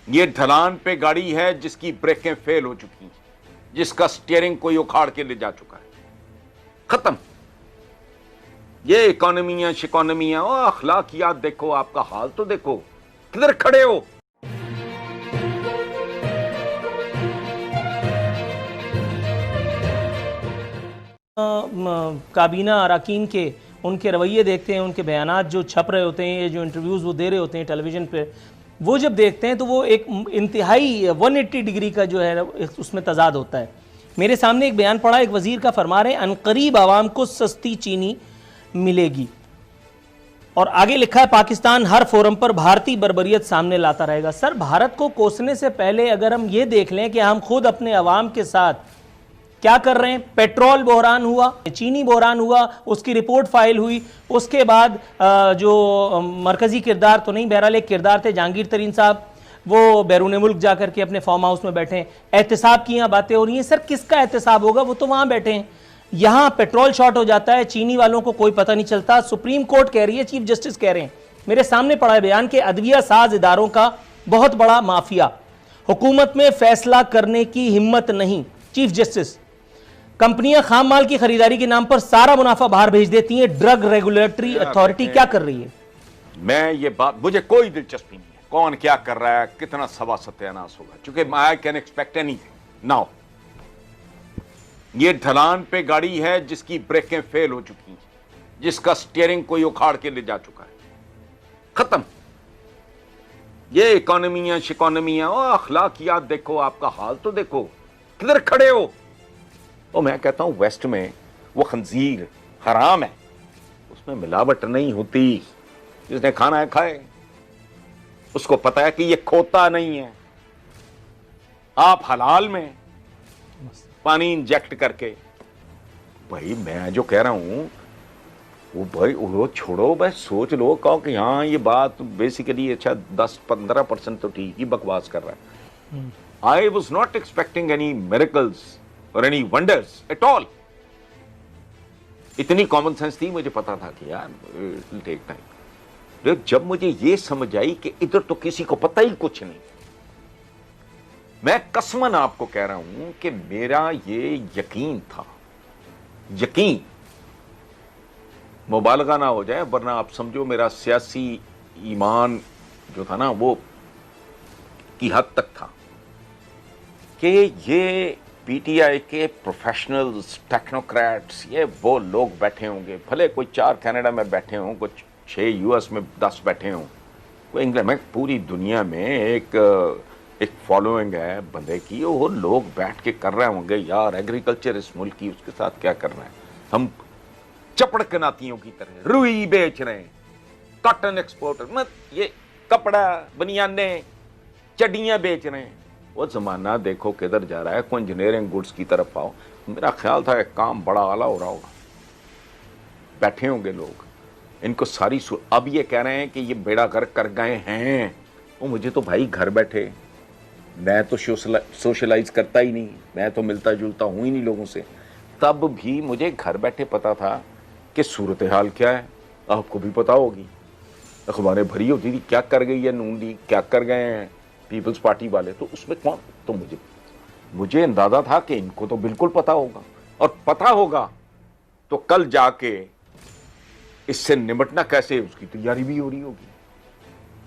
ये ढलान पे गाड़ी है जिसकी ब्रेकें फेल हो चुकी हैं, जिसका स्टीयरिंग कोई उखाड़ के ले जा चुका है। खत्म। ये इकोनॉमियां शिकोनॉमियां और अखलाकियात देखो, आपका हाल तो देखो, किधर खड़े हो। काबीना अरकान के उनके रवैये देखते हैं, उनके बयानात जो छप रहे होते हैं, जो इंटरव्यूज़ वो दे रहे होते हैं टेलीविज़न पे, वो जब देखते हैं तो वो एक इंतहाई 180 डिग्री का जो है उसमें तजाद होता है। मेरे सामने एक बयान पड़ा, एक वज़ीर का फरमा रहे हैं अनकरीब आवाम को सस्ती चीनी मिलेगी, और आगे लिखा है पाकिस्तान हर फोरम पर भारतीय बर्बरियत सामने लाता रहेगा। सर, भारत को कोसने से पहले अगर हम ये देख लें कि हम खुद अपने अवाम के साथ क्या कर रहे हैं। पेट्रोल बहरान हुआ, चीनी बहरान हुआ, उसकी रिपोर्ट फाइल हुई, उसके बाद जो मरकजी किरदार तो नहीं, बहरहाल एक किरदार थे जहांगीर तरीन साहब, वो बैरून मुल्क जाकर के अपने फार्म हाउस में बैठे हैं। एहतसाब की यहाँ बातें हो रही हैं। सर, किसका एहतसाब होगा, वो तो वहाँ बैठे हैं। यहाँ पेट्रोल शॉर्ट हो जाता है, चीनी वालों को कोई पता नहीं चलता। सुप्रीम कोर्ट कह रही है, चीफ जस्टिस कह रहे हैं, मेरे सामने पड़ा है बयान के अदविया साज इदारों का बहुत बड़ा माफिया, हुकूमत में फैसला करने की हिम्मत नहीं। चीफ जस्टिस, कंपनियां खाम माल की खरीदारी के नाम पर सारा मुनाफा बाहर भेज देती हैं, ड्रग रेगुलेटरी अथॉरिटी क्या कर रही है? मैं ये बात, मुझे कोई दिलचस्पी नहीं है कौन क्या कर रहा है, कितना सवा सत्यानाश होगा, क्योंकि I can expect anything now. ये ढलान पे गाड़ी है जिसकी ब्रेकें फेल हो चुकी हैं, जिसका स्टीयरिंग कोई उखाड़ के ले जा चुका है। खत्म। ये इकोनॉमियां शिकोनॉमियां और अखलाकियात देखो, आपका हाल तो देखो, किधर खड़े हो। और मैं कहता हूं वेस्ट में वो खंजीर हराम है, उसमें मिलावट नहीं होती, जिसने खाना है खाए, उसको पता है कि ये खोता नहीं है। आप हलाल में पानी इंजेक्ट करके, भाई मैं जो कह रहा हूं वो भाई वो छोड़ो, भाई सोच लो, कहो कि हाँ ये बात बेसिकली अच्छा 10-15% तो ठीक ही बकवास कर रहा है। I was not expecting any miracles और एनी वंडर्स एट ऑल। इतनी कॉमन सेंस थी, मुझे पता था कि यार इट विल टेक टाइम। जब मुझे ये समझ आई कि इधर तो किसी को पता ही कुछ नहीं, मैं कसमन आपको कह रहा हूं कि मेरा ये यकीन था, यकीन मुबालगा ना हो जाए, वरना आप समझो मेरा सियासी ईमान जो था ना वो की हद तक था कि ये पीटीआई के प्रोफेशनल्स, टेक्नोक्रेट्स, ये वो लोग बैठे होंगे, भले कोई 4 कनाडा में बैठे हों, कुछ 6 यूएस में 10 बैठे हों, कोई इंग्लैंड में, पूरी दुनिया में एक फॉलोइंग है बंदे की, वो लोग बैठ के कर रहे होंगे यार एग्रीकल्चर इस मुल्क की, उसके साथ क्या करना है, हम चपड़ कनातियों की तरह रुई बेच रहे हैं, कॉटन एक्सपोर्टर, मत ये कपड़ा बनियाने चड्डियां बेच रहे हैं। वो जमाना देखो किधर जा रहा है, कोई इंजीनियरिंग गुड्स की तरफ आओ। मेरा ख्याल था कि काम बड़ा आला हो रहा होगा, बैठे होंगे लोग, इनको सारी अब ये कह रहे हैं कि ये बेड़ा गर्क कर गए हैं। वो मुझे तो भाई घर बैठे, मैं तो सोशलाइज करता ही नहीं, मैं तो मिलता जुलता हूं ही नहीं लोगों से, तब भी मुझे घर बैठे पता था कि सूरत हाल क्या है। आपको भी पता होगी, अखबारें भरी होती थी क्या कर गई है नून लीग, क्या कर गए हैं पीपल्स पार्टी वाले, तो उसमें कौन, तो मुझे अंदाजा था कि इनको तो बिल्कुल पता होगा, और पता होगा तो कल जाके इससे निपटना कैसे उसकी तैयारी भी हो रही होगी।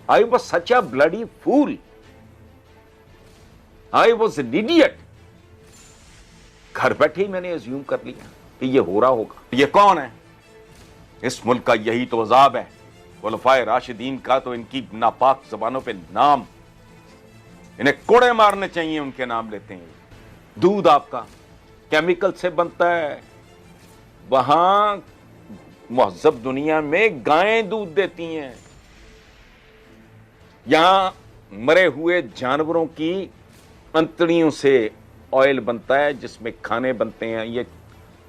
I was such a bloody fool, I was an idiot. घर बैठे ही मैंने अज्यूम कर लिया कि ये हो रहा होगा। ये कौन है? इस मुल्क का यही तो अजाब है, खुलफाए राशिदीन का तो इनकी नापाक जबानों पे नाम, इन्हें कोड़े मारने चाहिए, उनके नाम लेते हैं। दूध आपका केमिकल से बनता है, वहां महजब दुनिया में गायें दूध देती हैं, यहां मरे हुए जानवरों की अंतड़ियों से ऑयल बनता है, जिसमें खाने बनते हैं। ये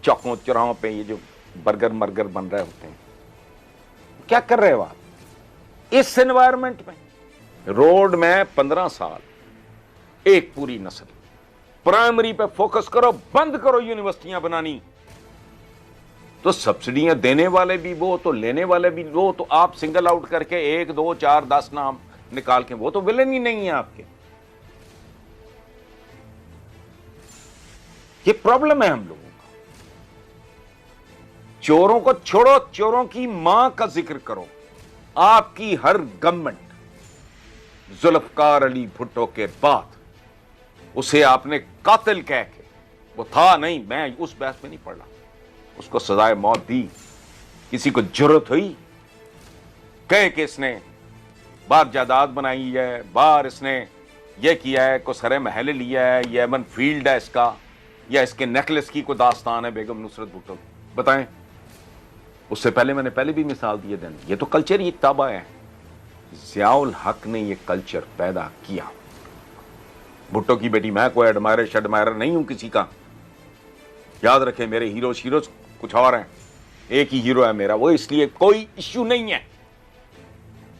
चौकों चौराहों पे ये जो बर्गर मर्गर बन रहे होते हैं, क्या कर रहे हो आप इस एनवायरनमेंट में? रोड में 15 साल एक पूरी नस्ल, प्राइमरी पे फोकस करो, बंद करो यूनिवर्सिटियां बनानी, तो सब्सिडियां देने वाले भी वो, तो लेने वाले भी वो, तो आप सिंगल आउट करके 1 2 4 10 नाम निकाल के, वो तो विलन ही नहीं है आपके। ये प्रॉब्लम है हम लोगों का। चोरों को छोड़ो, चोरों की मां का जिक्र करो। आपकी हर गवर्नमेंट जुल्फकार अली भुट्टो के बाद उसे आपने कातिल कह के, वो था नहीं, मैं उस बहस में नहीं पड़ रहा, उसको सजाए मौत दी। किसी को जरूरत हुई कहे कि इसने बाहर जायदाद बनाई है, बाहर इसने ये किया है, को सरे महल लिया है, ये एमन फील्ड है इसका, या इसके नेकलेस की कोई दास्तान है बेगम नुसरत भुट्टो, बताएं। उससे पहले मैंने पहले भी मिसाल दिए दिन, ये तो कल्चर ही ताबा है। ज़ियाउल हक ने ये कल्चर पैदा किया। भुट्टो की बेटी, मैं कोई एडमायरर नहीं हूं किसी का, याद रखें मेरे हीरोज कुछ और हैं, एक ही हीरो है मेरा, वो इसलिए कोई इश्यू नहीं है।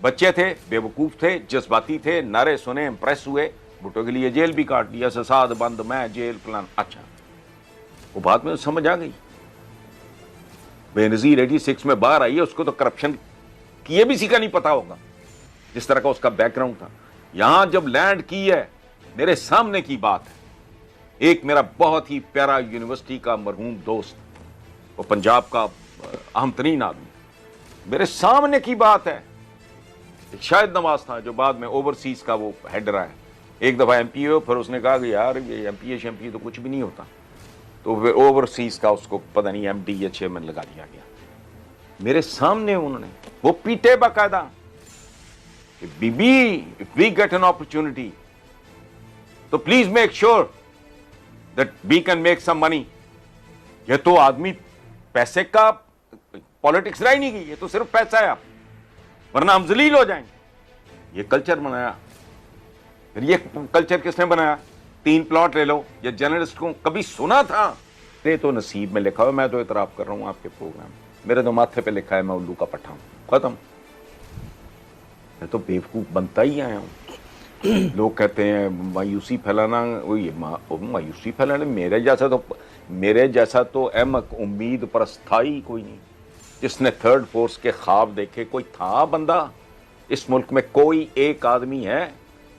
बच्चे थे, बेवकूफ थे, जज्बाती थे, नारे सुने, इंप्रेस हुए, भुट्टो के लिए जेल भी काट दिया, ससाद बंद, मैं जेल प्लान। अच्छा, वो बात में समझ आ गई। बेनजीर 86 में बाहर आई है, उसको तो करप्शन की ये भी सीखा नहीं पता होगा, जिस तरह का उसका बैकग्राउंड था। यहां जब लैंड की है, मेरे सामने की बात है। एक मेरा बहुत ही प्यारा यूनिवर्सिटी का मरहूम दोस्त, वो पंजाब का अहम तरीन आदमी, मेरे सामने की बात है। एक शाहिद नवाज था जो बाद में ओवरसीज का वो हेड रहा है, एक दफा एमपी हो, फिर उसने कहा कि यार ये एमपी तो कुछ भी नहीं होता, तो फिर ओवरसीज का उसको पता नहीं एमडी या चेयरमैन लगा दिया गया। मेरे सामने उन्होंने वो पीटे बाकायदा कि बीबी, if we get an opportunity तो please make sure that we can make some money. ये तो आदमी पैसे का पॉलिटिक्स रह ही नहीं गई, ये तो सिर्फ पैसा है, आप वरना हम जलील हो जाएंगे। ये कल्चर बनाया। फिर ये कल्चर किसने बनाया? 3 प्लॉट ले लो, ये जर्नलिस्ट को कभी सुना था? ये तो नसीब में लिखा हुआ, मैं तो इतराफ कर रहा हूं आपके प्रोग्राम, मेरे तो माथे पे लिखा है मैं उल्लू का पट्टा हूं, खत्म। मैं तो बेवकूफ बनता ही आया हूं। लोग कहते हैं मायूसी फैलाना, मायूसी फैलाना, मेरे जैसा तो अहमक उम्मीद परस्ताई कोई नहीं, जिसने थर्ड फोर्स के ख्वाब देखे। कोई था बंदा इस मुल्क में, कोई एक आदमी है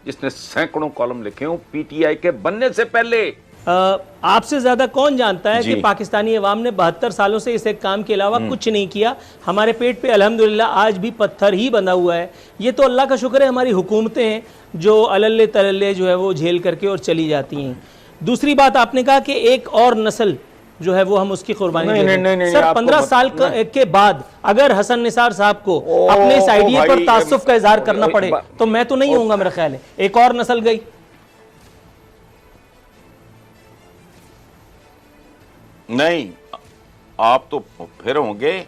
जिसने सैकड़ों कॉलम लिखे हो पीटीआई के बनने से पहले? आपसे ज्यादा कौन जानता है कि पाकिस्तानी अवाम ने 72 सालों से इस एक काम के अलावा कुछ नहीं किया। हमारे पेट पे अल्हम्दुलिल्लाह आज भी पत्थर ही बंधा हुआ है। ये तो अल्लाह का शुक्र है, हमारी हुकूमतें हैं जो अलल्ले तलल्ले जो है वो झेल करके और चली जाती हैं। दूसरी बात, आपने कहा कि एक और नस्ल जो है वो हम उसकी कुर्बानी दे रहे हैं। सर 15 साल के बाद अगर हसन निसार साहब को अपने इस आइडिया पर तासुफ का इजहार करना पड़े तो मैं तो नहीं होऊंगा, मेरा ख्याल है। एक और नस्ल गई। नहीं, आप तो फिर होंगे।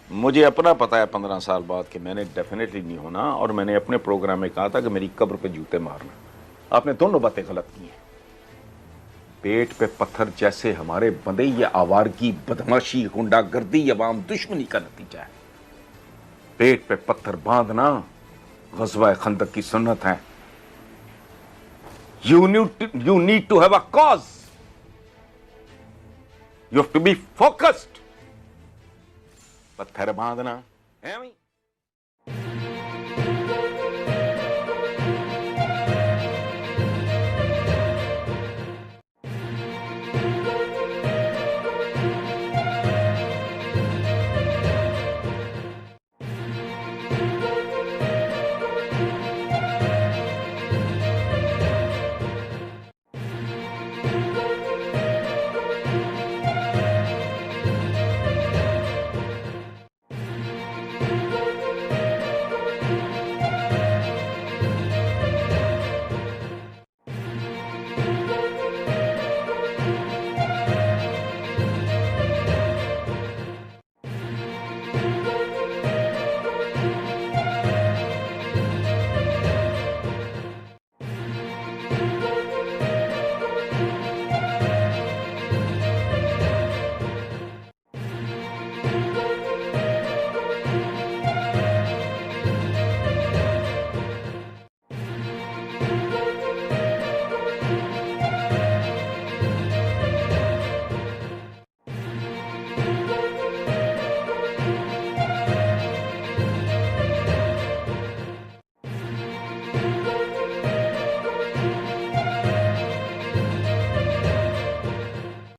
मुझे अपना पता है 15 साल बाद कि मैंने डेफिनेटली नहीं होना, और मैंने अपने प्रोग्राम में कहा था कि मेरी कब्र पे जूते मारना। आपने दोनों बातें गलत की हैं। पेट पे पत्थर जैसे हमारे बंदे, ये आवारगी, बदमाशी, गुंडागर्दी, अवाम दुश्मनी का नतीजा है। पेट पे पत्थर बांधना ग़ज़वा खंदक की सुन्नत है। You need to have a cause, you have to be focused. पत्थर बांधना है।